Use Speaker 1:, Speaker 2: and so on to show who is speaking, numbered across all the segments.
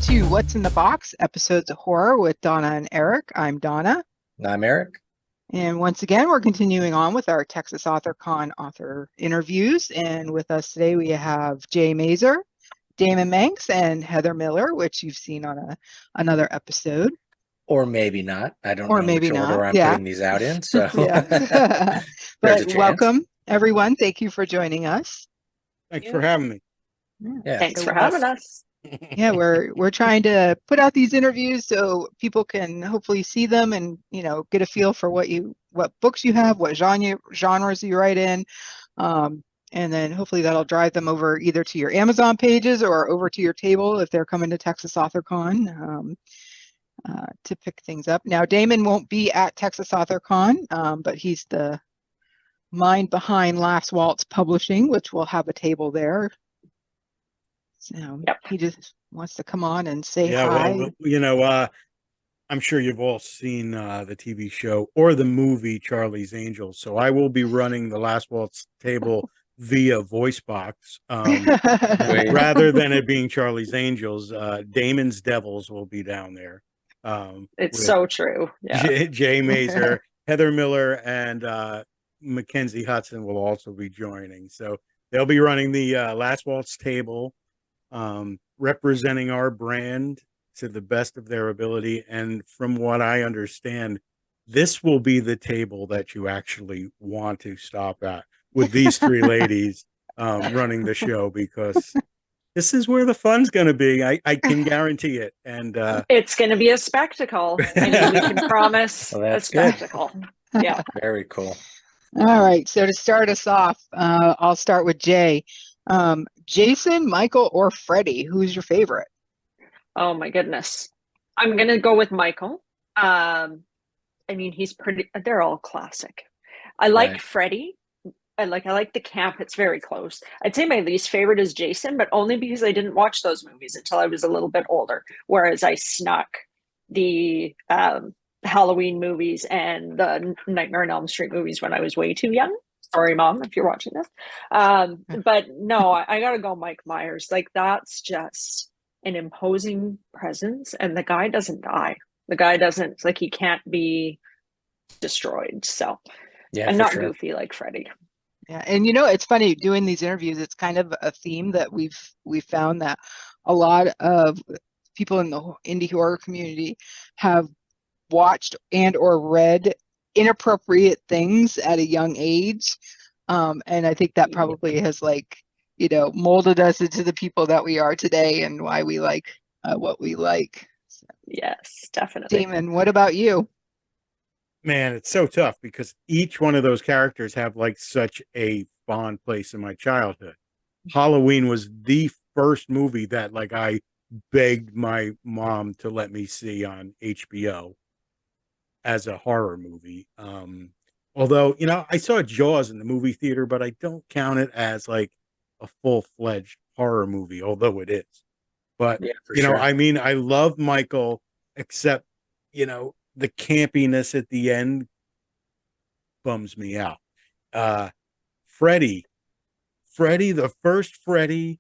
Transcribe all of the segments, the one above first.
Speaker 1: to What's in the Box, episodes of horror with Donna and Eric. I'm Donna.
Speaker 2: I'm Eric.
Speaker 1: And once again, we're continuing on with our Texas AuthorCon author interviews. And with us today, we have Jae Mazer, Daemon Manx, and Heather Miller, which you've seen on another episode.
Speaker 2: Or maybe not. I don't
Speaker 1: Or
Speaker 2: know
Speaker 1: maybe
Speaker 2: which order
Speaker 1: not.
Speaker 2: I'm
Speaker 1: Yeah.
Speaker 2: putting these out in. So
Speaker 1: Yeah.
Speaker 2: there's a
Speaker 1: But
Speaker 2: chance.
Speaker 1: welcome, everyone. Thank you for joining us.
Speaker 3: Thanks for having me.
Speaker 2: Yeah.
Speaker 4: Thanks
Speaker 1: So,
Speaker 4: for having us.
Speaker 1: yeah, we're trying to put out these interviews so people can hopefully see them and get a feel for what books you have, what genres you write in, and then hopefully that'll drive them over either to your Amazon pages or over to your table if they're coming to Texas AuthorCon to pick things up. Now Damon won't be at Texas AuthorCon, but he's the mind behind Last Waltz Publishing, which will have a table there. So
Speaker 4: Yep.
Speaker 1: he just wants to come on and say
Speaker 3: Yeah,
Speaker 1: hi.
Speaker 3: well, I'm sure you've all seen the TV show or the movie Charlie's Angels. So I will be running the Last Waltz table via voice box. Rather than it being Charlie's Angels, Damon's Devils will be down there.
Speaker 4: It's so true. Yeah.
Speaker 3: Jae Mazer, Heather Miller, and Mackenzie Hudson will also be joining. So they'll be running the Last Waltz table, representing our brand to the best of their ability. And from what I understand, this will be the table that you actually want to stop at with these three ladies running the show, because this is where the fun's going to be. I can guarantee it. And
Speaker 4: it's going to be a spectacle. I mean, we can promise a spectacle. Good. Yeah.
Speaker 2: Very cool.
Speaker 1: All right. So to start us off, I'll start with Jay. Jason, Michael, or Freddie, who's your favorite?
Speaker 4: Oh my goodness. I'm going to go with Michael. I mean, they're all classic. I like Freddie. I like the camp. It's very close. I'd say my least favorite is Jason, but only because I didn't watch those movies until I was a little bit older. Whereas I snuck the Halloween movies and the Nightmare on Elm Street movies when I was way too young. Sorry, Mom, if you're watching this. But no, I gotta go Mike Myers. Like, that's just an imposing presence, and the guy doesn't die. The guy doesn't, like, he can't be destroyed. So,
Speaker 2: yeah,
Speaker 4: and not goofy like Freddie.
Speaker 1: Yeah, and it's funny doing these interviews. It's kind of a theme that we've found that a lot of people in the indie horror community have watched and or read inappropriate things at a young age, and I think that probably has molded us into the people that we are today and why we like what we like. So,
Speaker 4: yes, definitely.
Speaker 1: Damon, what about you?
Speaker 3: Man, it's so tough because each one of those characters have such a fond place in my childhood. Halloween was the first movie that I begged my mom to let me see on HBO as a horror movie. Although, I saw Jaws in the movie theater, but I don't count it as a full-fledged horror movie, although it is. But,
Speaker 2: sure.
Speaker 3: I mean, I love Michael, except, the campiness at the end bums me out. Freddie, the first Freddie,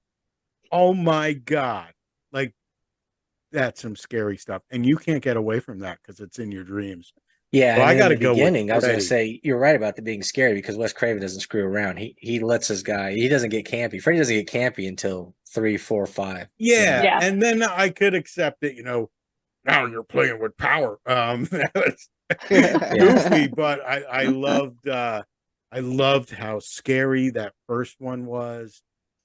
Speaker 3: oh my God. That's some scary stuff. And you can't get away from that because it's in your dreams.
Speaker 2: Yeah,
Speaker 3: so I got to
Speaker 2: go with Freddie.
Speaker 3: I
Speaker 2: was going to say, you're right about the being scary because Wes Craven doesn't screw around. He lets his guy, he doesn't get campy. Freddie doesn't get campy until 3, 4, 5.
Speaker 3: Yeah. And then I could accept it, now you're playing with power. That was goofy, but I loved how scary that first one was.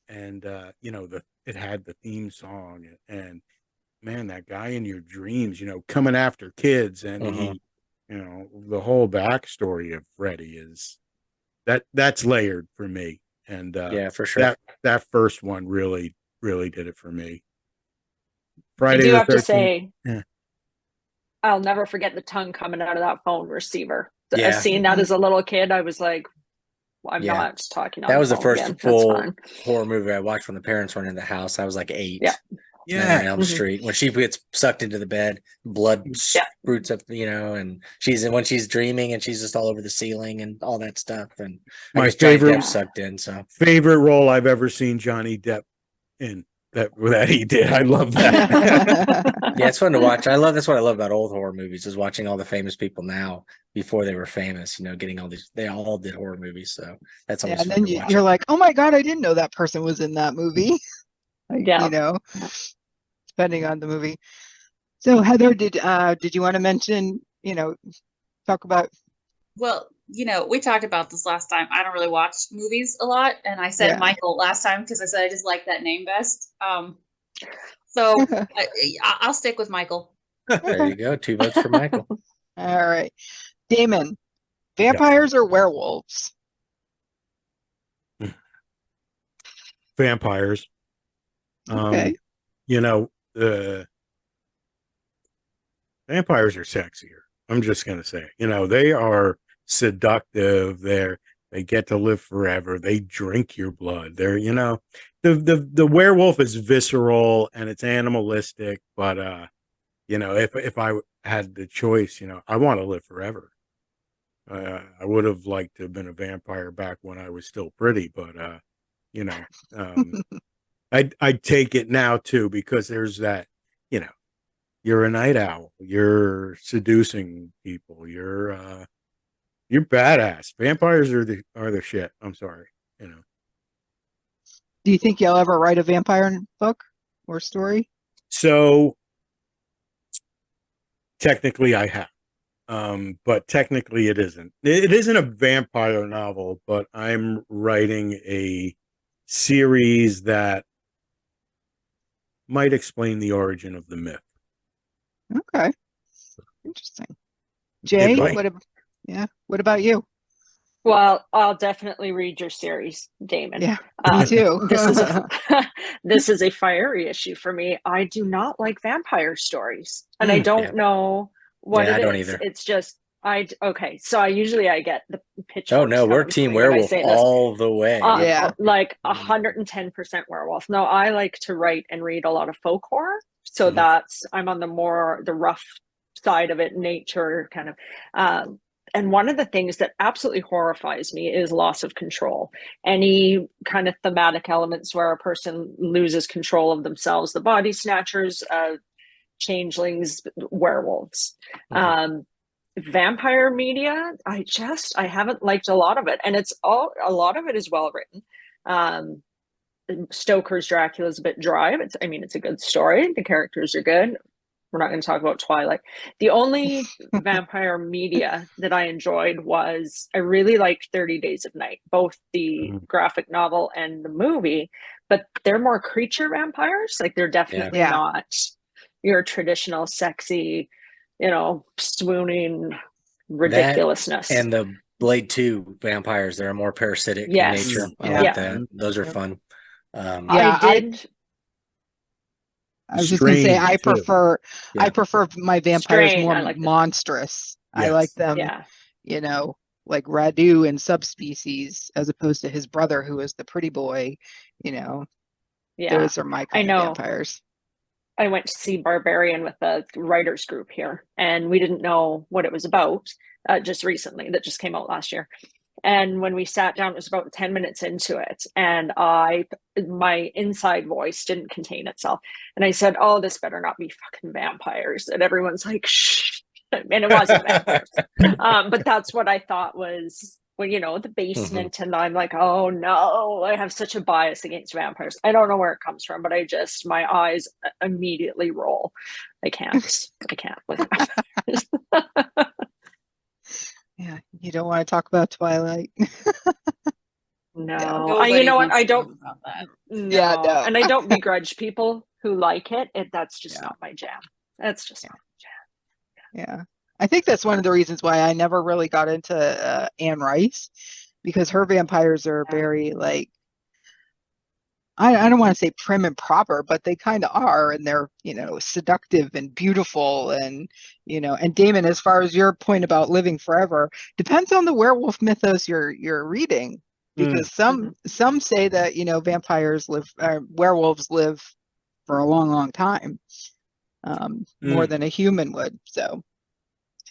Speaker 3: And, it had the theme song, and man, that guy in your dreams, coming after kids, and he, the whole backstory of Freddie is that's layered for me. And
Speaker 2: yeah, for sure.
Speaker 3: That first one really, really did it for me.
Speaker 4: Friday I do have 13th. To say, I'll never forget the tongue coming out of that phone receiver.
Speaker 2: Yeah.
Speaker 4: Seeing that as a little kid, I was like, well, I'm not talking on
Speaker 2: that was the first
Speaker 4: again.
Speaker 2: full horror movie I watched when the parents weren't in the house. I was like 8.
Speaker 3: Yeah.
Speaker 2: On Elm Street, when she gets sucked into the bed, blood sprouts up, and when she's dreaming and she's just all over the ceiling and all that stuff. And
Speaker 3: my favorite
Speaker 2: sucked in. So
Speaker 3: favorite role I've ever seen Johnny Depp in. that he did. I love that.
Speaker 2: Yeah, it's fun to watch. That's what I love about old horror movies, is watching all the famous people now before they were famous, getting all these, they all did horror movies. So that's always
Speaker 1: and
Speaker 2: fun
Speaker 1: then
Speaker 2: to watch.
Speaker 1: you're like, oh my God, I didn't know that person was in that movie. Like,
Speaker 4: Yeah.
Speaker 1: Depending on the movie. So Heather, did you want to mention, talk about?
Speaker 5: Well, we talked about this last time. I don't really watch movies a lot, and I said Michael last time because I said I just like that name best. So I'll stick with Michael.
Speaker 2: There you go. 2 votes for Michael.
Speaker 1: All right. Damon, vampires or werewolves?
Speaker 3: Vampires.
Speaker 1: Okay.
Speaker 3: Vampires are sexier. I'm just gonna say, they are seductive. They get to live forever. They drink your blood. They're, the werewolf is visceral and it's animalistic, but if I had the choice, I want to live forever. I would have liked to have been a vampire back when I was still pretty, but I'd take it now too, because there's that, you're a night owl, you're seducing people, you're badass. Vampires are the shit. I'm sorry,
Speaker 1: Do you think you'll ever write a vampire book or story?
Speaker 3: So technically I have. But technically it isn't. It isn't a vampire novel, but I'm writing a series that might explain the origin of the myth.
Speaker 1: Okay. Interesting. Jay, what about you?
Speaker 4: Well, I'll definitely read your series, Damon.
Speaker 1: Yeah, me too.
Speaker 4: This is a fiery issue for me. I do not like vampire stories, and I don't know what it is. I don't either. It's just so I get the pitch.
Speaker 2: Oh no, we're team werewolf all the way.
Speaker 4: Like 110% werewolf. No, I like to write and read a lot of folk horror, so I'm on the rough side of it, nature kind of. And one of the things that absolutely horrifies me is loss of control. Any kind of thematic elements where a person loses control of themselves, the body snatchers, changelings, werewolves. Vampire media, I haven't liked a lot of it. And a lot of it is well written. Stoker's Dracula is a bit dry, but it's a good story. The characters are good. We're not going to talk about Twilight. The only vampire media that I enjoyed was, I really liked 30 Days of Night, both the graphic novel and the movie, but they're more creature vampires. Like, they're definitely not your traditional sexy, swooning ridiculousness.
Speaker 2: And the Blade 2 vampires, they're more parasitic in nature. I like that. Those are fun.
Speaker 1: I was just gonna say I prefer my vampires more monstrous. I like them, like Radu and subspecies, as opposed to his brother who is the pretty boy. Those are my kind of vampires.
Speaker 4: I went to see Barbarian with the writers group here, and we didn't know what it was about just recently. That just came out last year. And when we sat down, it was about 10 minutes into it, and my inside voice didn't contain itself. And I said, oh, this better not be fucking vampires. And everyone's like, shh. And it wasn't vampires. But that's what I thought was, the basement. And I'm like, oh no, I have such a bias against vampires. I don't know where it comes from, but my eyes immediately roll. I can't with vampires.
Speaker 1: Yeah, you don't want to talk about Twilight.
Speaker 4: No, you know what? I don't about that. No. And I don't begrudge people who like it. That's just not my jam. That's just not my jam.
Speaker 1: Yeah, I think that's one of the reasons why I never really got into Anne Rice, because her vampires are very I don't want to say prim and proper, but they kind of are, and they're, seductive and beautiful, and, and Damon, as far as your point about living forever, depends on the werewolf mythos you're reading, because some say that, werewolves live for a long, long time, more than a human would. So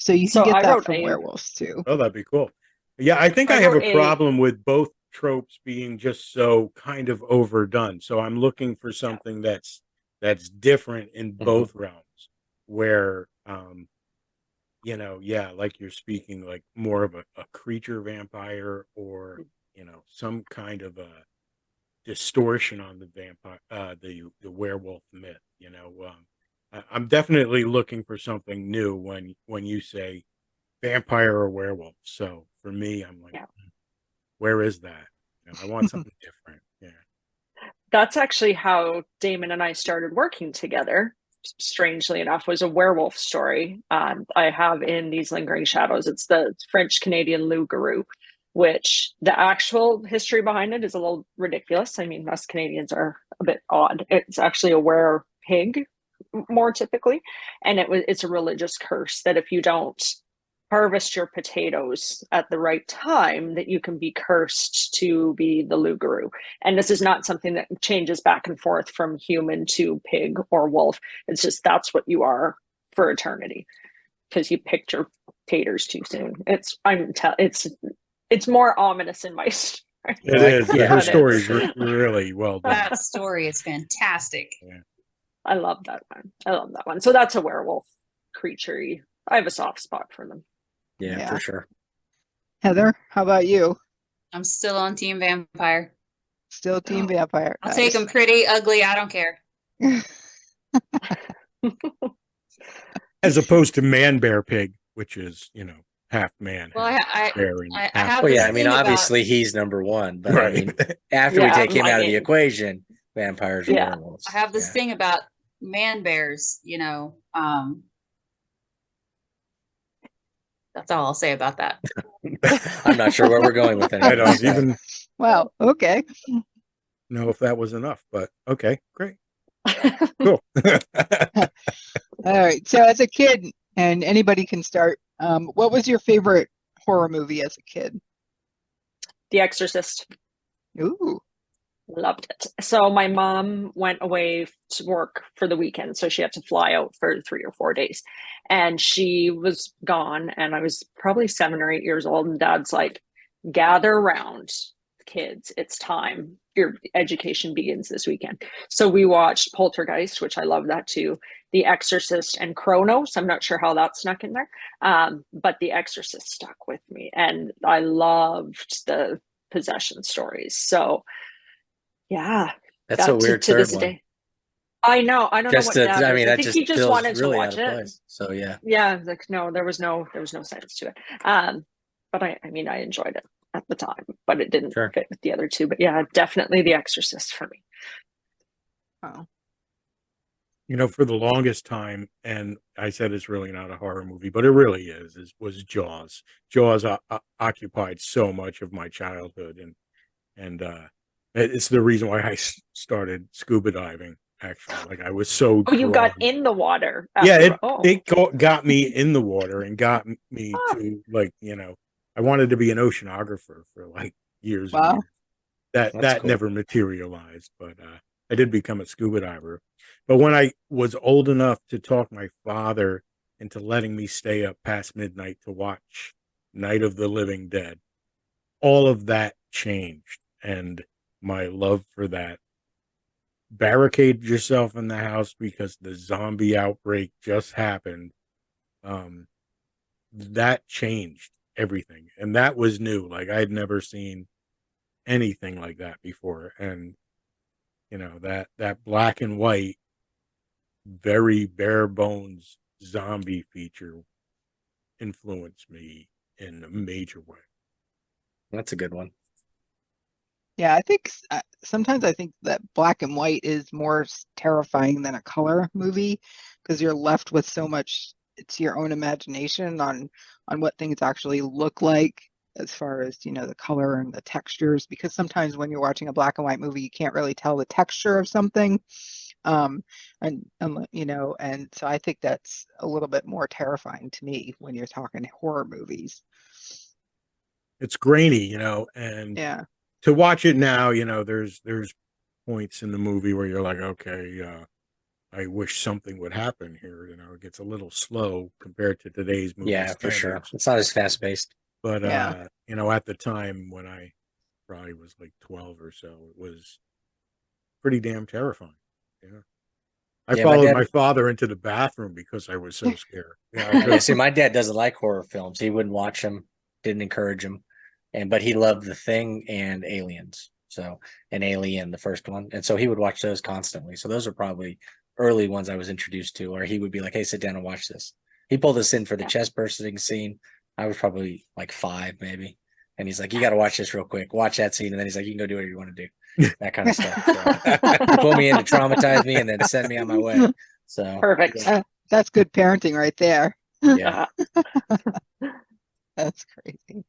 Speaker 1: you can get that from werewolves too.
Speaker 3: Oh, that'd be cool. Yeah, I think I have a problem with both tropes being just so kind of overdone. So I'm looking for something that's different in both realms, where like you're speaking like more of a creature vampire, or some kind of a distortion on the vampire, the werewolf myth. I'm definitely looking for something new when you say vampire or werewolf. So for me, I'm like, where is that? I want something different. Yeah.
Speaker 4: That's actually how Damon and I started working together. Strangely enough, was a werewolf story. I have in These Lingering Shadows. It's the French Canadian loup-garou, which the actual history behind it is a little ridiculous. I mean, us Canadians are a bit odd. It's actually a were pig, more typically, and it's a religious curse that if you don't harvest your potatoes at the right time, that you can be cursed to be the loup-garou. And this is not something that changes back and forth from human to pig or wolf. It's just that's what you are for eternity because you picked your taters too soon. It's more ominous in my story.
Speaker 3: It is.
Speaker 2: Yeah,
Speaker 3: her story is really well done.
Speaker 5: That story is fantastic.
Speaker 3: Yeah.
Speaker 4: I love that one. So that's a werewolf creature. I have a soft spot for them.
Speaker 2: Yeah, for sure.
Speaker 1: Heather, how about you?
Speaker 5: I'm still on Team Vampire.
Speaker 1: Still Team Vampire.
Speaker 5: I'll take them pretty, ugly. I don't care.
Speaker 3: As opposed to man bear pig, which is half man.
Speaker 5: Well, I have.
Speaker 2: Well, yeah, I mean, obviously he's number one, but
Speaker 3: right.
Speaker 2: I mean, after we take him out of the equation, vampires are werewolves.
Speaker 5: I have this thing about man bears. That's all I'll say about that.
Speaker 2: I'm not sure where we're going with it.
Speaker 3: I don't even.
Speaker 1: Wow. Okay.
Speaker 3: Know if that was enough, but okay, great. Cool.
Speaker 1: All right. So as a kid, and anybody can start, what was your favorite horror movie as a kid?
Speaker 4: The Exorcist.
Speaker 1: Ooh.
Speaker 4: Loved it. So my mom went away to work for the weekend, so she had to fly out for 3 or 4 days, and she was gone, and I was probably 7 or 8 years old, and Dad's like, gather around, kids, it's time, your education begins this weekend. So we watched Poltergeist, which I love that too, The Exorcist, and Kronos. I'm not sure how that snuck in there, but The Exorcist stuck with me, and I loved the possession stories. So yeah,
Speaker 2: that's a weird
Speaker 4: to
Speaker 2: third
Speaker 4: this
Speaker 2: one.
Speaker 4: day. I know. I don't know what Dad
Speaker 2: I mean,
Speaker 4: I
Speaker 2: that
Speaker 4: think he just
Speaker 2: feels
Speaker 4: wanted
Speaker 2: really
Speaker 4: to watch
Speaker 2: out of
Speaker 4: it.
Speaker 2: place. So yeah.
Speaker 4: Yeah, like no, there was no sense to it. But I mean, I enjoyed it at the time, but it didn't fit with the other two. But yeah, definitely The Exorcist for me.
Speaker 1: Oh.
Speaker 3: For the longest time, and I said it's really not a horror movie, but it really was Jaws. Jaws occupied so much of my childhood, and it's the reason why I started scuba diving. Actually, like I was so.
Speaker 4: Oh, you got in the water.
Speaker 3: Yeah, it got me in the water and got me to I wanted to be an oceanographer for like years.
Speaker 1: Wow.
Speaker 3: And years. That cool. Never materialized, but I did become a scuba diver. But when I was old enough to talk my father into letting me stay up past midnight to watch Night of the Living Dead, all of that changed, and my love for that. Barricade yourself in the house because the zombie outbreak just happened. That changed everything, and that was new. Like I'd never seen anything like that before, and that black and white, very bare bones zombie feature influenced me in a major way.
Speaker 2: That's a good one.
Speaker 1: Yeah, I think sometimes I think that black and white is more terrifying than a color movie because you're left with so much. It's your own imagination on what things actually look like as far as the color and the textures. Because sometimes when you're watching a black and white movie, you can't really tell the texture of something, and so I think that's a little bit more terrifying to me when you're talking horror movies.
Speaker 3: It's grainy, and
Speaker 1: yeah.
Speaker 3: To watch it now, there's points in the movie where you're like, okay, I wish something would happen here. It gets a little slow compared to today's movie.
Speaker 2: Yeah, for sure. It's not as fast paced.
Speaker 3: But at the time when I probably was like 12 or so. It was pretty damn terrifying. Yeah. I
Speaker 2: Yeah, my
Speaker 3: followed
Speaker 2: dad-
Speaker 3: my father into the bathroom because I was so scared.
Speaker 2: Yeah, see, my dad doesn't like horror films. He wouldn't watch them, didn't encourage them, but he loved The Thing and Aliens. So, and Alien, the first one, and so he would watch those constantly. So those are probably early ones I was introduced to, or he would be like, "Hey, sit down and watch this." He pulled us in for the chest bursting scene. I was probably like 5, maybe, and he's like, "You got to watch this real quick. Watch that scene," and then he's like, "You can go do whatever you want to do." That kind of stuff. So he pulled me in to traumatize me and then send me on my way. So
Speaker 4: Perfect.
Speaker 1: That's good parenting right there.
Speaker 2: yeah.
Speaker 1: That's crazy.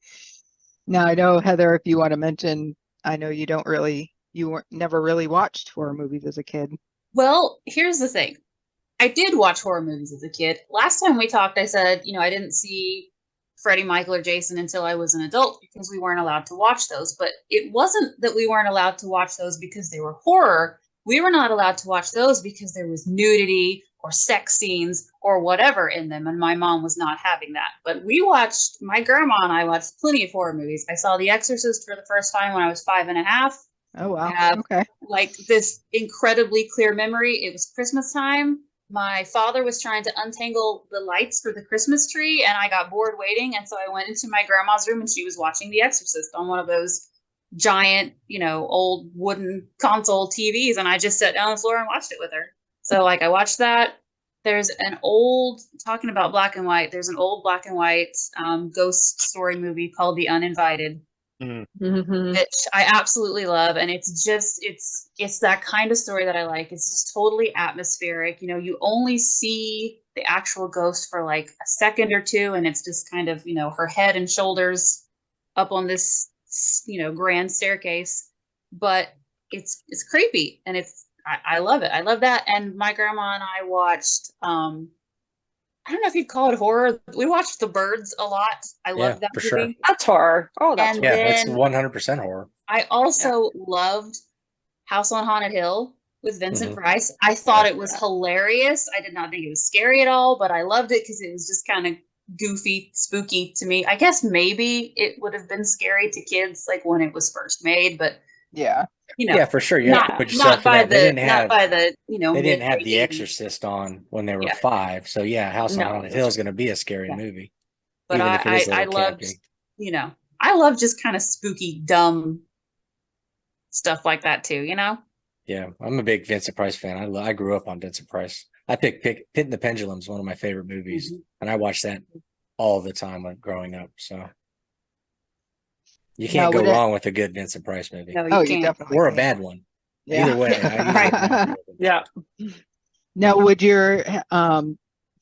Speaker 1: Now I know, Heather, if you want to mention, I know you never really watched horror movies as a kid.
Speaker 5: Well, here's the thing. I did watch horror movies as a kid. Last time we talked, I said, I didn't see Freddie, Michael, or Jason until I was an adult because we weren't allowed to watch those. But it wasn't that we weren't allowed to watch those because they were horror. We were not allowed to watch those because there was nudity or sex scenes or whatever in them, and my mom was not having that. But my grandma and I watched plenty of horror movies. I saw The Exorcist for the first time when I was 5.5.
Speaker 1: Oh, wow.
Speaker 5: I have
Speaker 1: Okay.
Speaker 5: like this incredibly clear memory. It was Christmas time. My father was trying to untangle the lights for the Christmas tree, and I got bored waiting. And so I went into my grandma's room, and she was watching The Exorcist on one of those giant, old wooden console TVs. And I just sat down on the floor and watched it with her. So like I watched that. There's talking about black and white, there's an old black and white ghost story movie called The Uninvited, which I absolutely love. And it's that kind of story that I like. It's just totally atmospheric. You only see the actual ghost for like a second or two, and it's just kind of, her head and shoulders up on this, grand staircase. But it's creepy, and I love it. I love that. And my grandma and I watched, I don't know if you'd call it horror. We watched The Birds a lot. I love that
Speaker 2: for
Speaker 5: movie.
Speaker 2: sure.
Speaker 4: That's horror. Oh, that's
Speaker 5: And
Speaker 2: Yeah,
Speaker 4: horror.
Speaker 2: that's
Speaker 5: then
Speaker 2: 100% horror.
Speaker 5: I also loved House on Haunted Hill with Vincent
Speaker 2: Mhm.
Speaker 5: Price. I thought it was hilarious. I did not think it was scary at all, but I loved it because it was just kind of goofy, spooky to me. I guess maybe it would have been scary to kids like when it was first made, but
Speaker 1: Yeah.
Speaker 2: Yeah, for sure. You have to
Speaker 5: not
Speaker 2: put yourself in that. They didn't have
Speaker 5: the
Speaker 2: they didn't have The
Speaker 5: mid-80s.
Speaker 2: Exorcist on when they were
Speaker 5: Yeah.
Speaker 2: 5. So yeah, House on
Speaker 4: No,
Speaker 2: Haunted
Speaker 4: that's
Speaker 2: Hill is going to be a scary
Speaker 5: Yeah.
Speaker 2: movie,
Speaker 5: But
Speaker 2: even if it is a
Speaker 5: I
Speaker 2: little
Speaker 5: loved,
Speaker 2: campy.
Speaker 5: I love just kind of spooky, dumb stuff like that too,
Speaker 2: Yeah, I'm a big Vincent Price fan. I grew up on Vincent Price. I picked Pit and the Pendulum is one of my favorite movies, and I watched that all the time when growing up. So you can't go wrong with a good Vincent Price movie,
Speaker 5: No,
Speaker 1: Oh,
Speaker 5: you
Speaker 1: you
Speaker 5: can't.
Speaker 1: definitely
Speaker 2: or a
Speaker 1: can't.
Speaker 2: bad one.
Speaker 1: Yeah.
Speaker 2: Either way, I usually
Speaker 4: Right. Yeah.
Speaker 1: Now, would your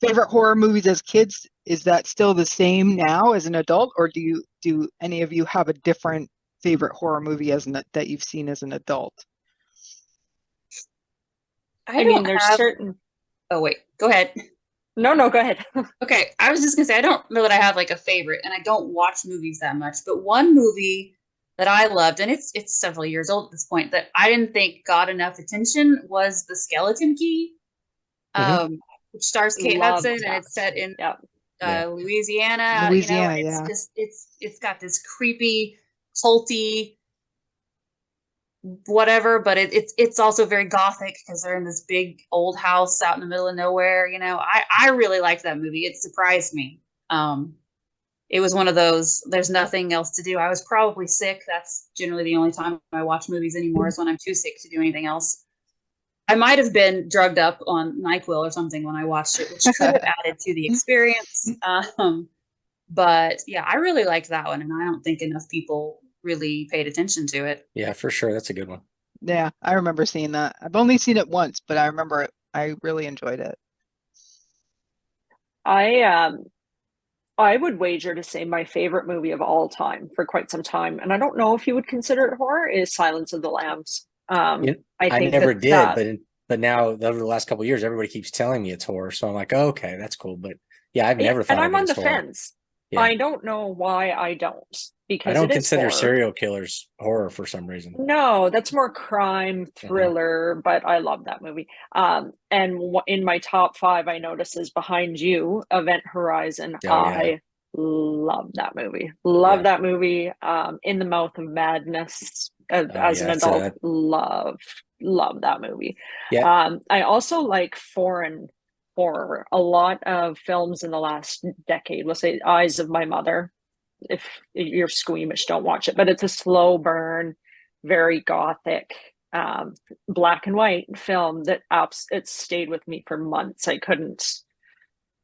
Speaker 1: favorite horror movies as kids, is that still the same now as an adult, or do any of you have a different favorite horror movie that you've seen as an adult?
Speaker 4: I mean, there's
Speaker 5: have...
Speaker 4: certain.
Speaker 5: Oh wait, go ahead.
Speaker 4: No, go ahead.
Speaker 5: Okay, I was just gonna say I don't know that I have like a favorite, and I don't watch movies that much. But one movie that I loved, and it's several years old at this point, that I didn't think got enough attention was The Skeleton Key, which stars Kate
Speaker 4: Loved
Speaker 5: Hudson, and
Speaker 4: that.
Speaker 5: it's set in
Speaker 2: Yeah.
Speaker 5: Louisiana.
Speaker 1: Louisiana,
Speaker 5: and
Speaker 1: yeah.
Speaker 5: it's got this creepy, culty, whatever, but it's also very gothic because they're in this big old house out in the middle of nowhere. I really liked that movie. It surprised me. It was one of those, there's nothing else to do. I was probably sick. That's generally the only time I watch movies anymore, is when I'm too sick to do anything else. I might have been drugged up on NyQuil or something when I watched it, which could have added to the experience. But yeah, I really liked that one, and I don't think enough people really paid attention to it.
Speaker 2: Yeah, for sure. That's a good one.
Speaker 1: Yeah, I remember seeing that. I've only seen it once, but I remember it. I really enjoyed it.
Speaker 4: I would wager to say my favorite movie of all time for quite some time, and I don't know if you would consider it horror, is Silence of the Lambs.
Speaker 2: I
Speaker 4: think
Speaker 2: never did, but now over the last couple of years, everybody keeps telling me it's horror, so I'm like, oh, okay, that's cool. But yeah, I've never thought.
Speaker 4: And I'm
Speaker 2: of it
Speaker 4: on the
Speaker 2: as horror.
Speaker 4: fence.
Speaker 2: Yeah.
Speaker 4: I don't know why I don't, because
Speaker 2: I don't
Speaker 4: it is
Speaker 2: consider
Speaker 4: horror.
Speaker 2: serial killers horror for some reason.
Speaker 4: No, that's more crime thriller, but I love that movie. And in my top 5, I notice is Behind You, Event Horizon.
Speaker 2: Oh, yeah.
Speaker 4: Love that movie. Love
Speaker 2: Yeah.
Speaker 4: that movie. In the Mouth of Madness as an
Speaker 2: yeah, it's
Speaker 4: adult. Love that movie.
Speaker 2: Yeah.
Speaker 4: I also like foreign horror. A lot of films in the last decade, let's say Eyes of My Mother. If you're squeamish, don't watch it. But it's a slow burn, very gothic, black and white film that it stayed with me for months. I couldn't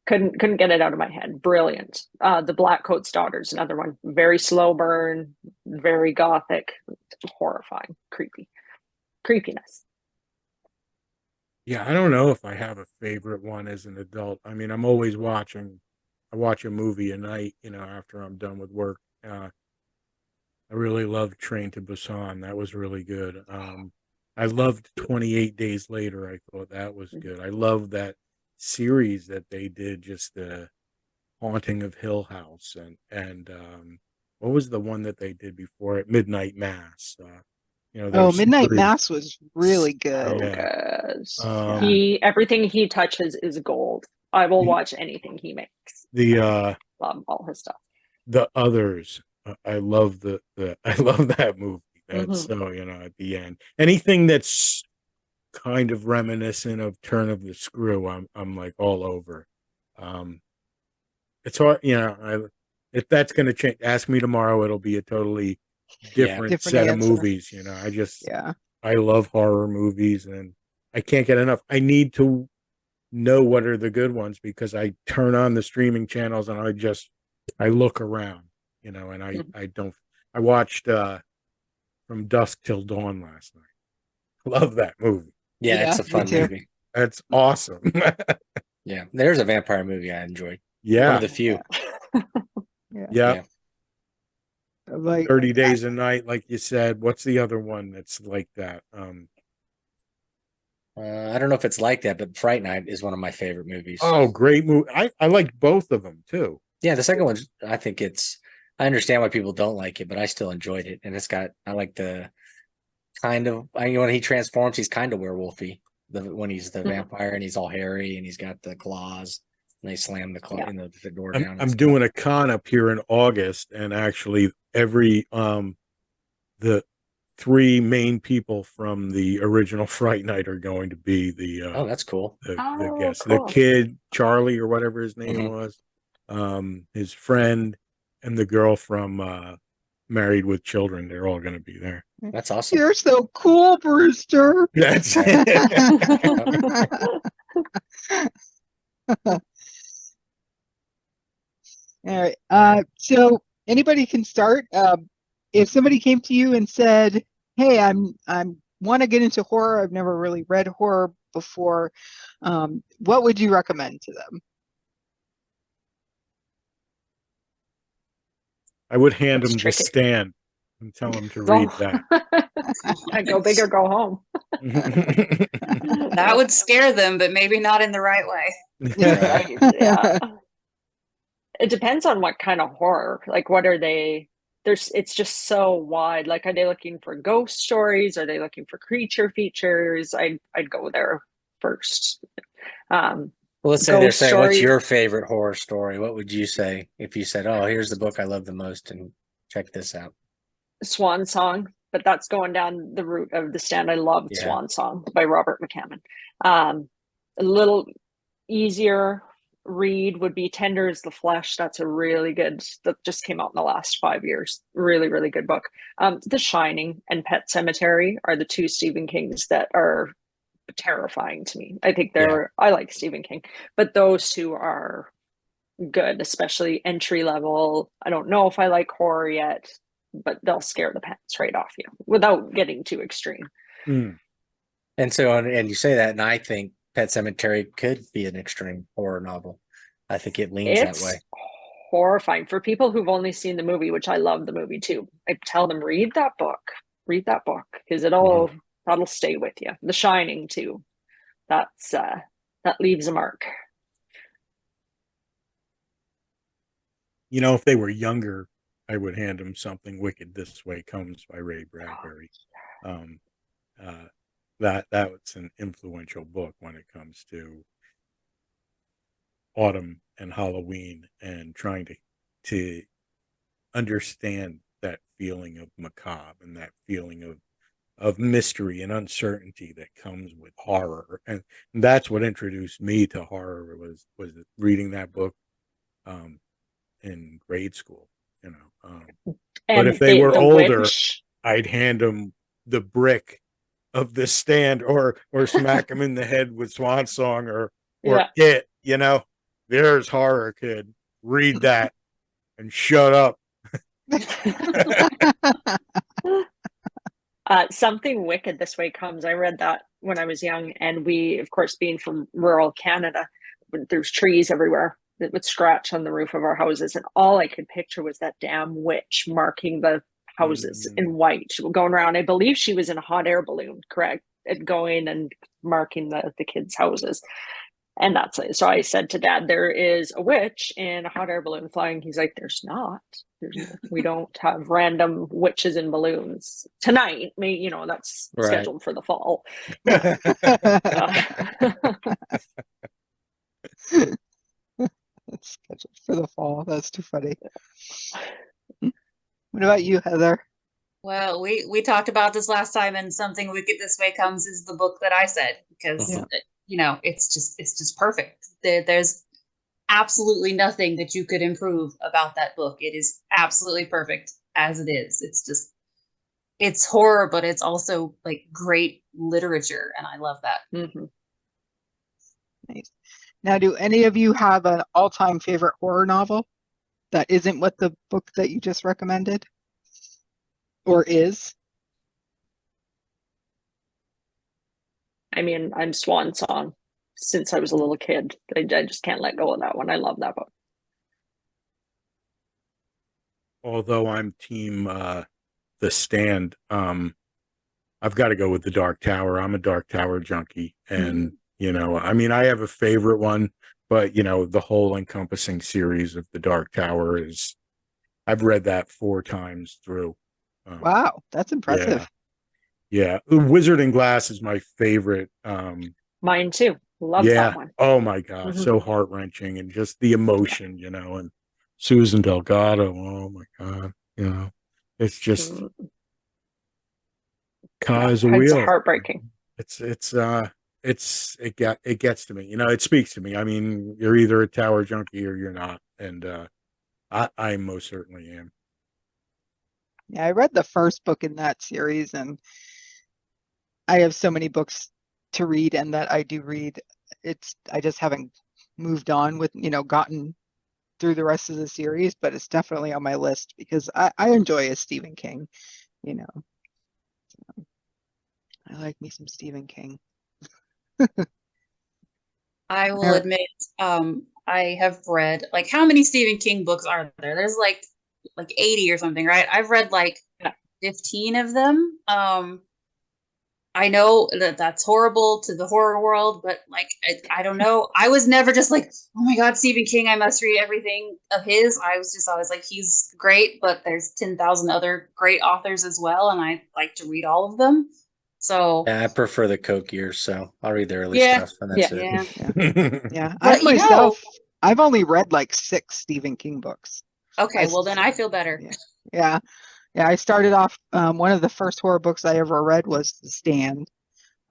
Speaker 4: get it out of my head. Brilliant. The Black Coat's Daughter's another one. Very slow burn, very gothic, horrifying, creepiness.
Speaker 3: Yeah, I don't know if I have a favorite one as an adult. I mean, I'm always watching. I watch a movie a night, after I'm done with work. I really loved Train to Busan. That was really good. I loved 28 Days Later. I thought that was good. I love that series that they did, just the Haunting of Hill House, and what was the one that they did before it? Midnight Mass.
Speaker 1: Midnight Mass was really good.
Speaker 3: Yeah.
Speaker 4: Everything he touches is gold. I will watch anything he makes. Love all his stuff.
Speaker 3: The Others. I love I love that movie. That's so, at the end. Anything that's kind of reminiscent of Turn of the Screw, I'm like all over. It's hard, if that's going to change, ask me tomorrow, it'll be a totally different set
Speaker 1: answer.
Speaker 3: of movies. I love horror movies and I can't get enough. I need to know what are the good ones because I turn on the streaming channels and I look around, and I watched From Dusk Till Dawn last night. Love that movie.
Speaker 2: Yeah, it's a fun movie.
Speaker 3: That's awesome.
Speaker 2: Yeah, there's a vampire movie I enjoyed.
Speaker 3: Yeah,
Speaker 2: one of the few.
Speaker 3: Yeah.
Speaker 1: Like
Speaker 3: 30 Days a Night, like you said. What's the other one that's like that?
Speaker 2: I don't know if it's like that, but Fright Night is one of my favorite movies.
Speaker 3: Oh, great movie. I liked both of them too.
Speaker 2: Yeah, the second one, I understand why people don't like it, but I still enjoyed it. And I like the when he transforms, he's kind of werewolfy. When he's the vampire and he's all hairy and he's got the claws and they slam the claw the door down.
Speaker 3: I'm doing a con up here in August, and actually every the three main people from the original Fright Night are going to be the
Speaker 2: that's cool.
Speaker 3: The guests.
Speaker 4: Cool.
Speaker 3: The kid, Charlie or whatever his name was, his friend, and the girl from Married with Children. They're all going to be there.
Speaker 2: That's awesome.
Speaker 1: You're so cool, Brewster.
Speaker 3: That's
Speaker 1: All right. So anybody can start. If somebody came to you and said, "Hey, I'm want to get into horror. I've never really read horror before," what would you recommend to them?
Speaker 3: I would hand them The Stand and tell them to read that.
Speaker 4: I go big or go home.
Speaker 5: That would scare them, but maybe not in the right way.
Speaker 4: Yeah. It depends on what kind of horror. Like, what are they? It's just so wide. Like, are they looking for ghost stories? Are they looking for creature features? I'd go there first.
Speaker 2: Well, let's say they're saying, what's your favorite horror story? What would you say if you said, oh, here's the book I love the most and check this out?
Speaker 4: Swan Song, but that's going down the route of The Stand. I loved Swan Song by Robert McCammon. A little easier read would be Tender as the Flesh. That's a really good, that just came out in the last 5 years. Really, really good book. The Shining and Pet Sematary are the two Stephen Kings that are terrifying to me. I think I like Stephen King, but those two are good, especially entry level. I don't know if I like horror yet, but they'll scare the pants right off you without getting too extreme.
Speaker 2: And so, and you say that, and I think Pet Sematary could be an extreme horror novel. I think it leans that way.
Speaker 4: Horrifying for people who've only seen the movie, which I love the movie too. I tell them, read that book because that'll stay with you. The Shining too. That leaves a mark.
Speaker 3: If they were younger, I would hand them Something Wicked This Way Comes by Ray Bradbury. That's an influential book when it comes to autumn and Halloween and trying to to understand that feeling of macabre and that feeling of mystery and uncertainty that comes with horror. And that's what introduced me to horror was reading that book in grade school, you know. But if they were older, I'd hand them the brick of The Stand or smack them in the head with Swan Song or It, you know. There's horror, kid. Read that and shut up.
Speaker 4: Something Wicked This Way Comes. I read that when I was young, and we, of course, being from rural Canada, there's trees everywhere that would scratch on the roof of our houses, and all I could picture was that damn witch marking the houses in white. She was going around. I believe she was in a hot air balloon, correct? And going and marking the kids' houses. And that's it. So I said to Dad, there is a witch in a hot air balloon flying. He's like, there's not. We don't have random witches in balloons tonight. You know, that's scheduled for the fall. Yeah.
Speaker 1: That's scheduled for the fall. That's too funny. What about you, Heather?
Speaker 5: Well, we talked about this last time, and Something Wicked This Way Comes is the book that I said, because you know, it's just perfect. There's absolutely nothing that you could improve about that book. It is absolutely perfect as it is. It's horror, but it's also like great literature, and I love that.
Speaker 4: Mm-hmm.
Speaker 1: Nice. Now, do any of you have an all-time favorite horror novel that isn't what the book that you just recommended, or is?
Speaker 4: I mean, I'm Swan Song since I was a little kid. I just can't let go of that one. I love that book.
Speaker 3: Although I'm team The Stand, I've got to go with The Dark Tower. I'm a Dark Tower junkie, and you know, I mean, I have a favorite one, but you know, the whole encompassing series of The Dark Tower is, I've read that 4 times through.
Speaker 1: Wow, that's impressive.
Speaker 3: Yeah. Wizard and Glass is my favorite.
Speaker 4: Mine too. Love that one.
Speaker 3: Oh my God, so heart-wrenching, and just the emotion, you know, and Susan Delgado. Oh my God, you know, it's just
Speaker 4: It's
Speaker 3: wheel.
Speaker 4: heartbreaking.
Speaker 3: It gets to me, you know, it speaks to me. I mean, you're either a Tower junkie or you're not, and I most certainly am.
Speaker 1: Yeah, I read the first book in that series, and I have so many books to read, and that I do read. I just haven't moved on with, you know, gotten through the rest of the series, but it's definitely on my list because I enjoy a Stephen King, you know. So, I like me some Stephen King.
Speaker 5: I will admit, I have read, like, how many Stephen King books are there? There's like 80 or something, right? I've read like 15 of them. I know that's horrible to the horror world, but like, I don't know. I was never just like, oh my God, Stephen King, I must read everything of his. I was just always like, he's great, but there's 10,000 other great authors as well, and I like to read all of them. So
Speaker 2: yeah, I prefer the Coke years, so I'll read the early stuff, and that's
Speaker 1: it. Yeah.
Speaker 5: But
Speaker 1: I've only read like 6 Stephen King books.
Speaker 5: Okay, well then I feel better.
Speaker 1: Yeah. I started off, one of the first horror books I ever read was The Stand,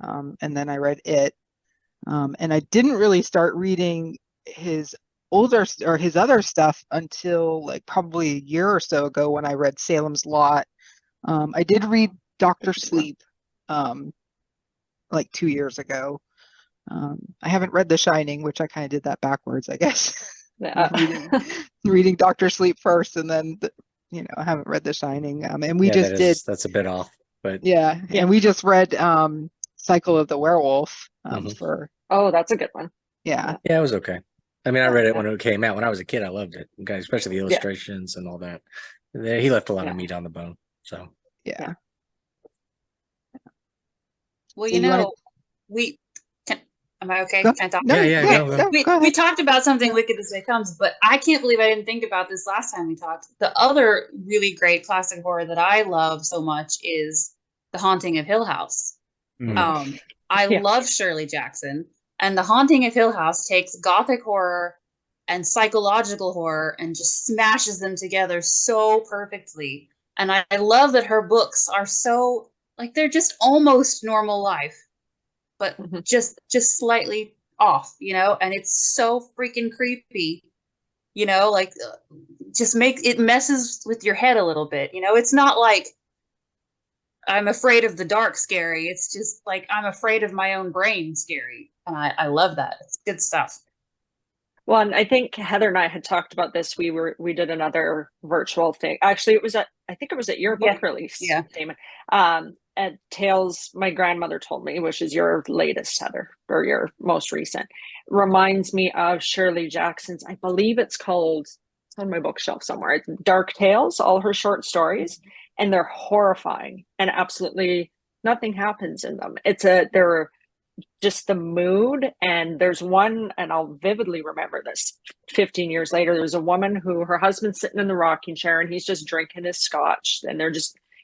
Speaker 1: and then I read It, and I didn't really start reading his other stuff until like probably a year or so ago when I read Salem's Lot. I did read Dr. Sleep like 2 years ago. I haven't read The Shining, which I kind of did that backwards, I guess. reading Dr. Sleep first, and then you know, I haven't read The Shining. And we
Speaker 2: that's a bit off, but
Speaker 1: and we just read Cycle of the Werewolf for.
Speaker 4: Oh, that's a good one.
Speaker 1: Yeah,
Speaker 2: it was okay. I mean, I read it when it came out. When I was a kid, I loved it, especially the illustrations and all that. He left a lot of meat on the bone. So
Speaker 1: yeah.
Speaker 5: Well, you know, am I okay?
Speaker 1: Go.
Speaker 5: Can I talk?
Speaker 1: Go
Speaker 5: we talked about Something Wicked This Way Comes, but I can't believe I didn't think about this last time we talked. The other really great classic horror that I love so much is The Haunting of Hill House. I love Shirley Jackson, and The Haunting of Hill House takes gothic horror and psychological horror and just smashes them together so perfectly. And I love that her books are so, like, they're just almost normal life, but just slightly off, you know, and it's so freaking creepy, you know, like just it messes with your head a little bit, you know. It's not like I'm afraid of the dark scary. It's just like I'm afraid of my own brain scary. And I love that. It's good stuff.
Speaker 4: Well, and I think Heather and I had talked about this. We did another virtual thing. Actually, I think it was at your book release, Damon. At Tales My Grandmother Told Me, which is your latest, Heather, or your most recent, reminds me of Shirley Jackson's, I believe it's on my bookshelf somewhere. It's Dark Tales, all her short stories, and they're horrifying and absolutely nothing happens in them. They're just the mood. And there's one, and I'll vividly remember this 15 years later, there's a woman who her husband's sitting in the rocking chair and he's just drinking his scotch, and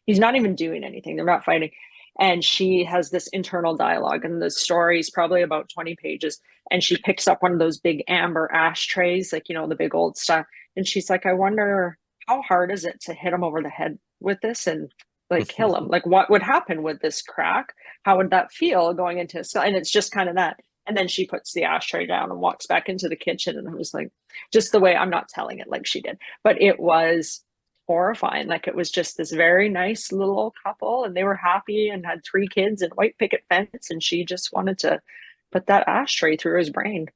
Speaker 4: he's not even doing anything, they're not fighting, and she has this internal dialogue, and the story is probably about 20 pages, and she picks up one of those big amber ashtrays, like, you know, the big old stuff, and she's like, I wonder how hard is it to hit him over the head with this and like kill him, like what would happen with this crack, how would that feel going into his skull? And it's just kind of that. And then she puts the ashtray down and walks back into the kitchen, and I was like, just the way, I'm not telling it like she did, but it was horrifying. Like, it was just this very nice little old couple, and they were happy and had 3 kids and white picket fence, and she just wanted to put that ashtray through his brain.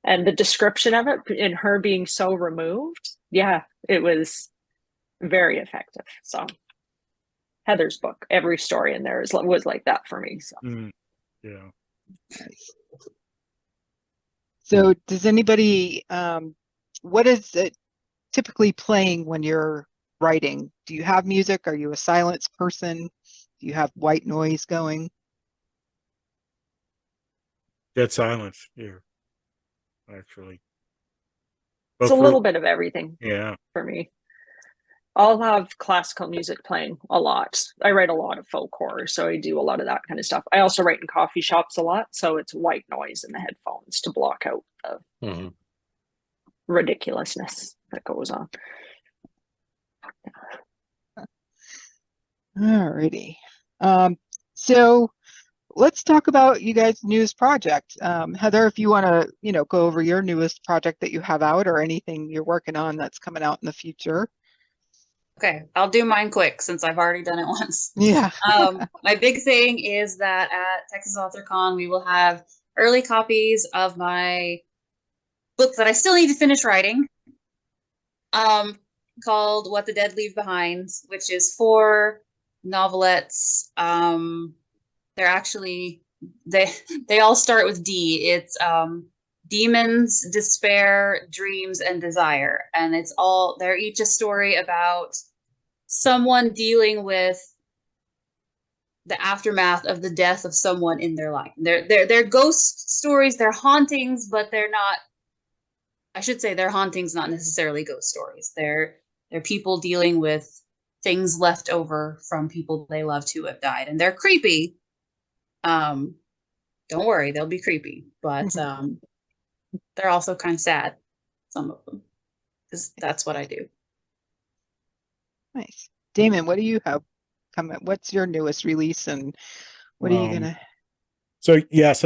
Speaker 4: And the description of it in her being so removed, it was very effective. So Heather's book, every story in there was like that for me. So
Speaker 3: yeah.
Speaker 1: Nice. So does anybody, what is it typically playing when you're writing? Do you have music? Are you a silence person? Do you have white noise going?
Speaker 3: Dead silence here, actually.
Speaker 4: It's a little bit of everything.
Speaker 3: Yeah.
Speaker 4: For me. I'll have classical music playing a lot. I write a lot of folk horror, so I do a lot of that kind of stuff. I also write in coffee shops a lot, so it's white noise in the headphones to block out the ridiculousness that goes on.
Speaker 1: Alrighty. So let's talk about you guys' newest project. Heather, if you want to, go over your newest project that you have out, or anything you're working on that's coming out in the future.
Speaker 5: Okay, I'll do mine quick since I've already done it once.
Speaker 1: Yeah.
Speaker 5: My big thing is that at Texas AuthorCon, we will have early copies of my book that I still need to finish writing, called What the Dead Leave Behind, which is 4 novelettes. They're actually, they all start with D. It's Demons, Despair, Dreams, and Desire. And they're each a story about someone dealing with the aftermath of the death of someone in their life. They're ghost stories, they're hauntings, but they're not, I should say they're hauntings, not necessarily ghost stories. They're people dealing with things left over from people they loved who have died. And they're creepy. Don't worry, they'll be creepy. But they're also kind of sad, some of them, because that's what I do.
Speaker 1: Nice. Damon, what do you have coming? What's your newest release, and what are you gonna?
Speaker 3: So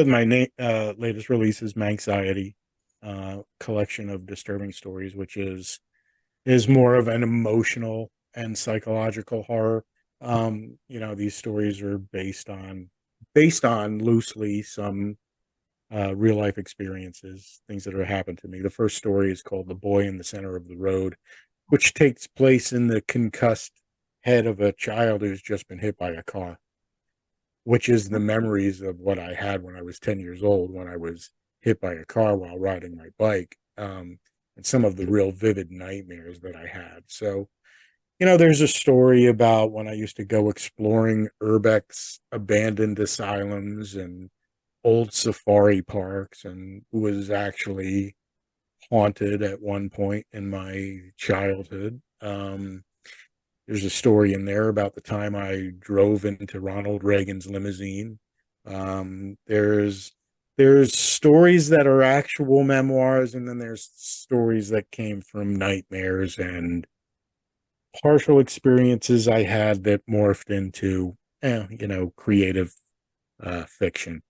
Speaker 3: my latest release is Manxiety, collection of disturbing stories, which is more of an emotional and psychological horror. These stories are based on loosely some real life experiences, things that have happened to me. The first story is called The Boy in the Center of the Road, which takes place in the concussed head of a child who's just been hit by a car, which is the memories of what I had when I was 10 years old, when I was hit by a car while riding my bike, and some of the real vivid nightmares that I had. So, there's a story about when I used to go exploring urbex abandoned asylums and old safari parks, and was actually haunted at one point in my childhood. There's a story in there about the time I drove into Ronald Reagan's limousine. There's there's stories that are actual memoirs, and then there's stories that came from nightmares and partial experiences I had that morphed into, creative fiction.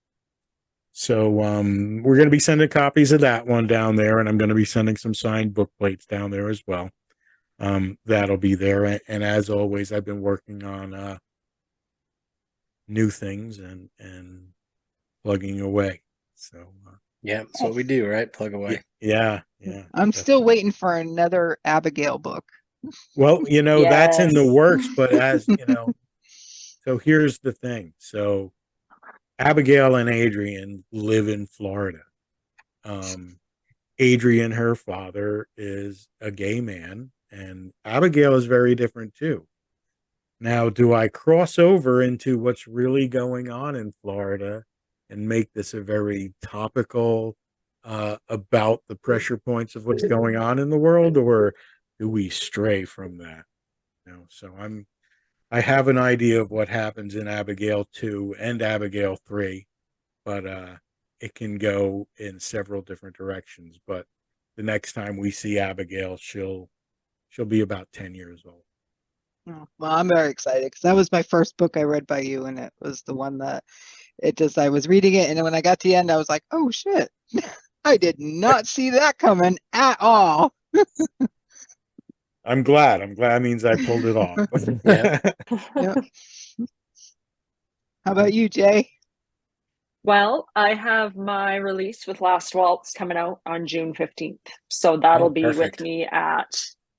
Speaker 3: So we're going to be sending copies of that one down there, and I'm going to be sending some signed book plates down there as well. That'll be there. And as always, I've been working on new things and plugging away. So
Speaker 2: yeah, that's what we do, right? Plug away.
Speaker 3: Yeah.
Speaker 1: I'm still waiting for another Abigail book.
Speaker 3: Well, that's in the
Speaker 4: Yes.
Speaker 3: works, but as so here's the thing. So Abigail and Adrian live in Florida. Adrian, her father, is a gay man, and Abigail is very different too. Now, do I cross over into what's really going on in Florida and make this a very topical about the pressure points of what's going on in the world, or do we stray from that? So I have an idea of what happens in Abigail 2 and Abigail 3, but it can go in several different directions. But the next time we see Abigail, she'll be about 10 years old.
Speaker 1: Oh, well, I'm very excited because that was my first book I read by you, and it was the one that I was reading it, and then when I got to the end, I was like, oh shit, I did not see that coming at all.
Speaker 3: I'm glad. It means I pulled it off.
Speaker 1: Yep. How about you, Jay?
Speaker 4: Well, I have my release with Last Waltz coming out on June 15th. So that'll be
Speaker 2: perfect.
Speaker 4: with me at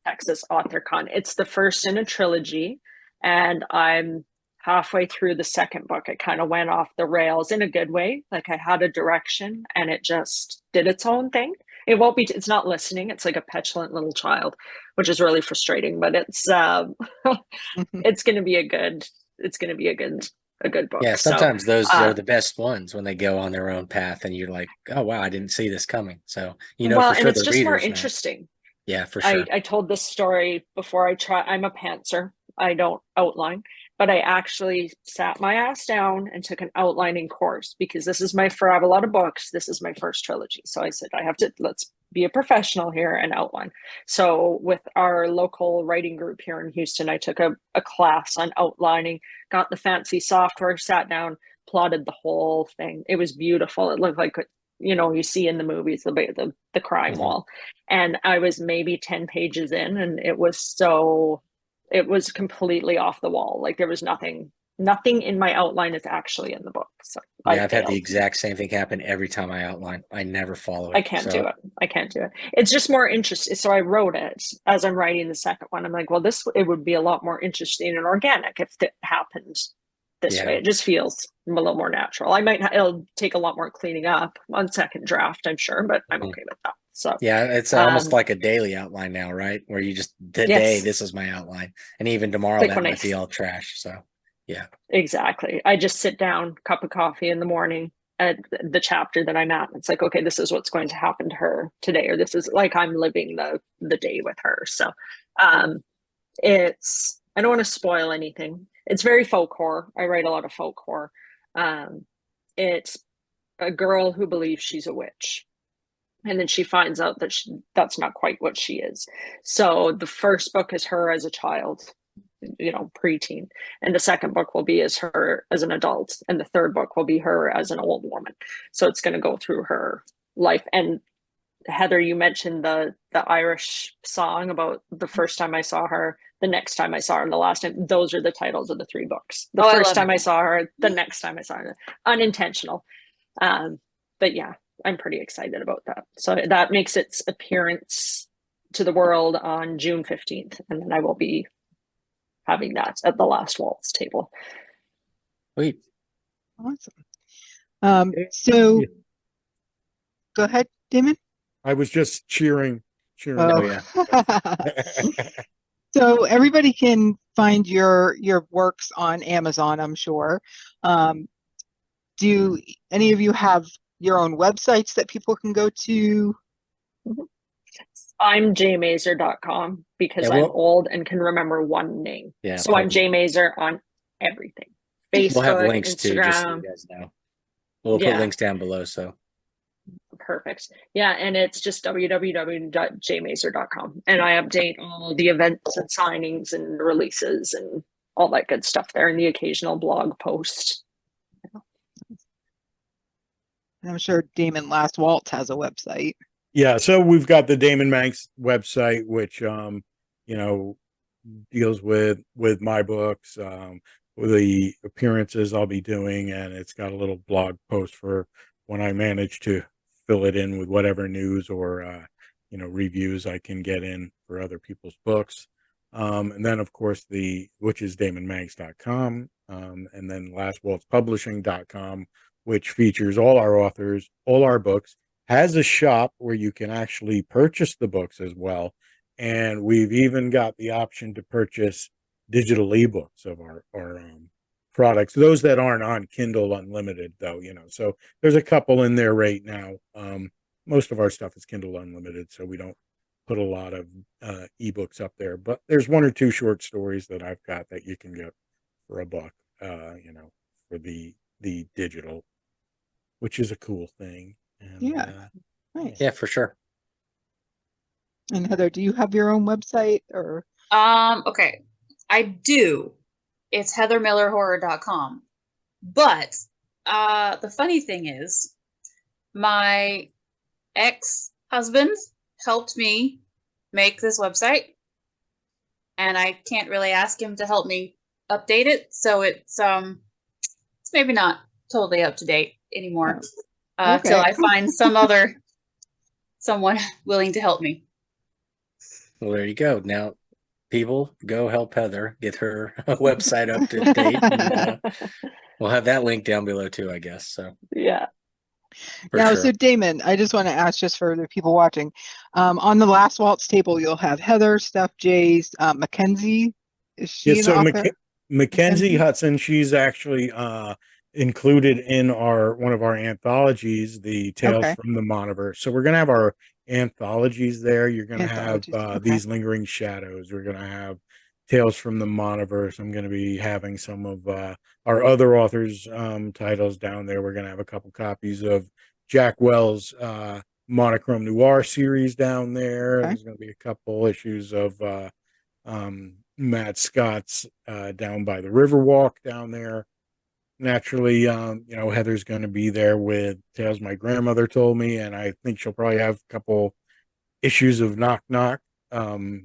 Speaker 4: Texas AuthorCon. It's the first in a trilogy, and I'm halfway through the second book. It kind of went off the rails in a good way. Like I had a direction and it just did its own thing. It's not listening. It's like a petulant little child, which is really frustrating, but it's going to be a good book.
Speaker 2: Yeah, sometimes those
Speaker 4: So,
Speaker 2: are the best ones when they go on their own path and you're like, oh wow, I didn't see this coming. So
Speaker 4: well,
Speaker 2: for sure
Speaker 4: and it's
Speaker 2: the
Speaker 4: just more
Speaker 2: readers know.
Speaker 4: interesting.
Speaker 2: Yeah, for sure.
Speaker 4: I told this story before I'm a pantser. I don't outline, but I actually sat my ass down and took an outlining course because I have a lot of books. This is my first trilogy. So I said, let's be a professional here and outline. So with our local writing group here in Houston, I took a class on outlining, got the fancy software, sat down, plotted the whole thing. It was beautiful. It looked like you see in the movies, the crime wall. And I was maybe 10 pages in, and it was completely off the wall. Like there was nothing in my outline is actually in the book. So
Speaker 2: yeah, I've had the exact same thing happen every time I outline. I never follow it.
Speaker 4: I can't do it. It's just more interesting. So I wrote it as I'm writing the second one. I'm like, well, it would be a lot more interesting and organic if it happened this way. It just feels a little more natural. It'll take a lot more cleaning up on second draft, I'm sure, but I'm okay with that. So
Speaker 2: yeah, it's almost like a daily outline now, right? Where you just today, this is my outline, and even tomorrow that might be all trash. So yeah,
Speaker 4: exactly. I just sit down, cup of coffee in the morning at the chapter that I'm at. It's like, okay, this is what's going to happen to her today, or this is like I'm living the day with her. So I don't want to spoil anything. It's very folk horror. I write a lot of folk horror. It's a girl who believes she's a witch. And then she finds out that that's not quite what she is. So the first book is her as a child, preteen. And the second book will be as her as an adult. And the third book will be her as an old woman. So it's going to go through her life. And Heather, you mentioned the Irish song about the first time I saw her, the next time I saw her, and the last time. Those are the titles of the three books. The first time I saw her, the next time I saw her. Unintentional. But yeah, I'm pretty excited about that. So that makes its appearance to the world on June 15th. And then I will be having that at the Last Waltz table.
Speaker 2: Sweet.
Speaker 1: Awesome. So go ahead, Daemon.
Speaker 3: I was just cheering.
Speaker 1: Oh yeah. So everybody can find your works on Amazon, I'm sure. Do any of you have your own websites that people can go to?
Speaker 4: I'm jaemazer.com because I'm old and can remember one name.
Speaker 2: Yeah.
Speaker 4: So I'm Jae Mazer on everything. Facebook,
Speaker 2: we'll have links
Speaker 4: Instagram.
Speaker 2: too, just so you guys know. We'll put links down below. So
Speaker 4: Perfect. Yeah, and it's just www.jmazer.com. And I update all the events and signings and releases and all that good stuff there, and the occasional blog post.
Speaker 1: I'm sure Daemon Last Waltz has a website.
Speaker 3: Yeah, so we've got the Daemon Manx website, which deals with my books, with the appearances I'll be doing, and it's got a little blog post for when I manage to fill it in with whatever news or reviews I can get in for other people's books. And then of course which is DaemonManx.com, and then LastWaltzPublishing.com, which features all our authors, all our books, has a shop where you can actually purchase the books as well. And we've even got the option to purchase digital ebooks of our products, those that aren't on Kindle Unlimited, though, so there's a couple in there right now. Most of our stuff is Kindle Unlimited, so we don't put a lot of ebooks up there, but there's one or two short stories that I've got that you can get for $1, for the digital, which is a cool thing. And,
Speaker 1: Yeah. Nice.
Speaker 2: Yeah, for sure.
Speaker 1: And Heather, do you have your own website or?
Speaker 5: Okay, I do. It's heathermillerhorror.com. But the funny thing is, my ex-husband helped me make this website, and I can't really ask him to help me update it, so it's maybe not totally up to date anymore.
Speaker 1: Okay.
Speaker 5: Till I find someone willing to help me.
Speaker 2: Well, there you go. Now, people, go help Heather get her website up to date. And, we'll have that link down below too, I guess. So
Speaker 4: Yeah.
Speaker 1: Now,
Speaker 2: sure.
Speaker 1: so Daemon, I just want to ask, just for the people watching, on the Last Waltz table, you'll have Heather, Steph, Jay's, Mackenzie. Is she an author?
Speaker 3: Mackenzie Hudson, she's actually included in one of our anthologies, the Tales from the Monoverse. So we're going to have our anthologies there. You're going to have These Lingering Shadows. We're going to have Tales from the Monoverse. I'm going to be having some of our other authors' titles down there. We're going to have a couple copies of Jack Wells' Monochrome Noir series down there. There's going to be a couple issues of Matt Scott's Down by the Riverwalk down there. Naturally, Heather's going to be there with Tales My Grandmother Told Me, and I think she'll probably have a couple issues of Knock Knock.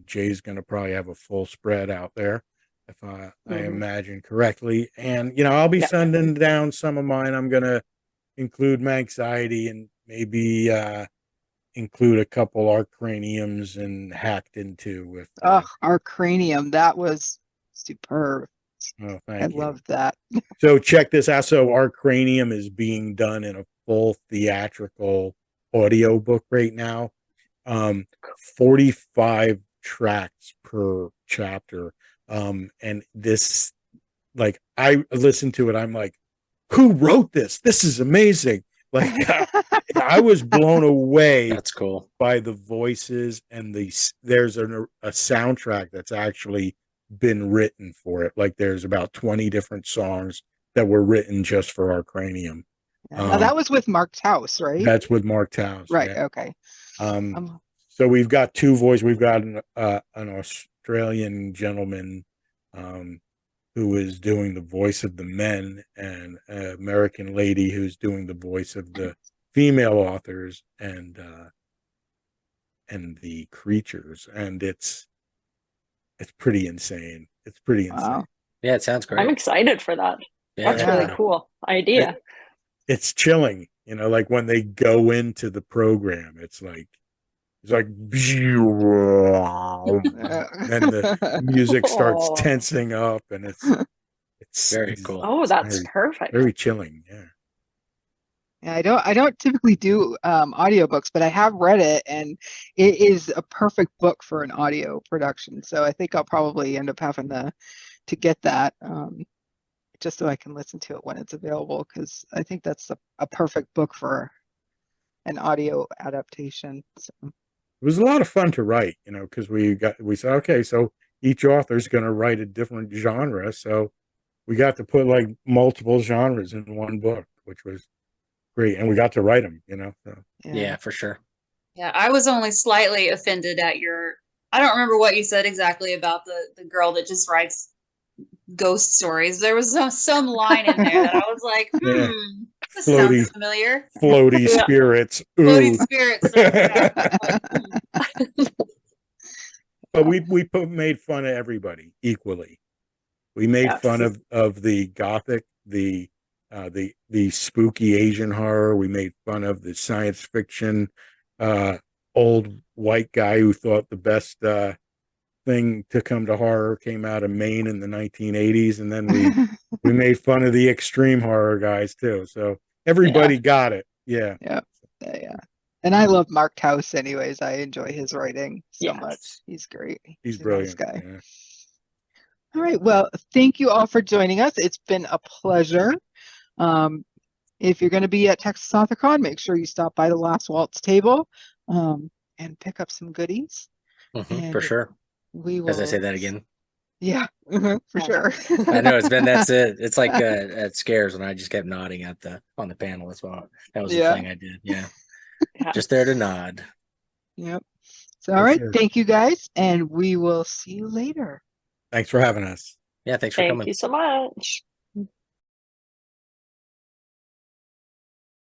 Speaker 3: Jay's going to probably have a full spread out there, if I imagine correctly. And, I'll be sending down some of mine. I'm going to include Manxiety and maybe include a couple Arcraniums and Hacked Into with.
Speaker 1: Arcranium. That was superb.
Speaker 3: Oh,
Speaker 1: I love that.
Speaker 3: So check this out. So Arcranium is being done in a full theatrical audio book right now. 45 tracks per chapter. And this, like, I listened to it. I'm like, who wrote this? This is amazing. Like, I was blown away.
Speaker 2: That's cool.
Speaker 3: By the voices, and there's a soundtrack that's actually been written for it. Like, there's about 20 different songs that were written just for Arcranium.
Speaker 1: Now that was with Mark's House, right?
Speaker 3: That's with Mark's House,
Speaker 1: right?
Speaker 3: Yeah.
Speaker 1: Okay.
Speaker 3: So we've got two voices. We've got an Australian gentleman who is doing the voice of the men, and an American lady who's doing the voice of the female authors and the creatures, and it's pretty insane. It's pretty insane.
Speaker 1: Wow.
Speaker 2: Yeah, it sounds great.
Speaker 4: I'm excited for that.
Speaker 2: Yeah.
Speaker 4: That's really cool idea.
Speaker 3: It's chilling, like when they go into the program, it's like and the music starts tensing up, and it's
Speaker 2: very cool.
Speaker 4: Oh, that's perfect.
Speaker 3: Very chilling. Yeah.
Speaker 1: Yeah, I don't typically do audiobooks, but I have read it, and it is a perfect book for an audio production. So I think I'll probably end up having to get that just so I can listen to it when it's available, because I think that's a perfect book for an audio adaptation. So.
Speaker 3: It was a lot of fun to write, because we said, okay, so each author's going to write a different genre. So we got to put like multiple genres in one book, which was great, and we got to write them. So.
Speaker 2: Yeah, for sure.
Speaker 5: Yeah, I was only slightly offended at your. I don't remember what you said exactly about the girl that just writes ghost stories. There was some line in there that I was like,
Speaker 3: Yeah.
Speaker 5: this
Speaker 3: Floaty-
Speaker 5: sounds familiar.
Speaker 3: Floaty spirits. Ooh.
Speaker 5: Floating spirits.
Speaker 3: But we made fun of everybody equally. We made
Speaker 4: Yes.
Speaker 3: fun of the gothic, the spooky Asian horror. We made fun of the science fiction old white guy who thought the best thing to come to horror came out of Maine in the 1980s, and then we made fun of the extreme horror guys too. So everybody got it. Yeah.
Speaker 1: Yeah. And I love Mark House anyways. I enjoy his writing so
Speaker 4: Yes.
Speaker 1: much. He's great.
Speaker 3: He's
Speaker 1: a
Speaker 3: brilliant.
Speaker 1: nice guy.
Speaker 3: Yeah.
Speaker 1: All right. Well, thank you all for joining us. It's been a pleasure. If you're going to be at Texas AuthorCon, make sure you stop by the Last Waltz table and pick up some goodies.
Speaker 2: Mhm, for sure.
Speaker 1: We will.
Speaker 2: As I say that again.
Speaker 1: Yeah, for sure.
Speaker 2: I know that's it. It's like at scares when I just kept nodding on the panel as well. That was the thing I did. Yeah. Just there to nod.
Speaker 1: Yep. So, all
Speaker 3: For
Speaker 1: right.
Speaker 3: sure.
Speaker 1: Thank you guys. And we will see you later.
Speaker 3: Thanks for having us.
Speaker 2: Yeah. Thanks for
Speaker 4: Thank
Speaker 2: coming.
Speaker 4: you so much.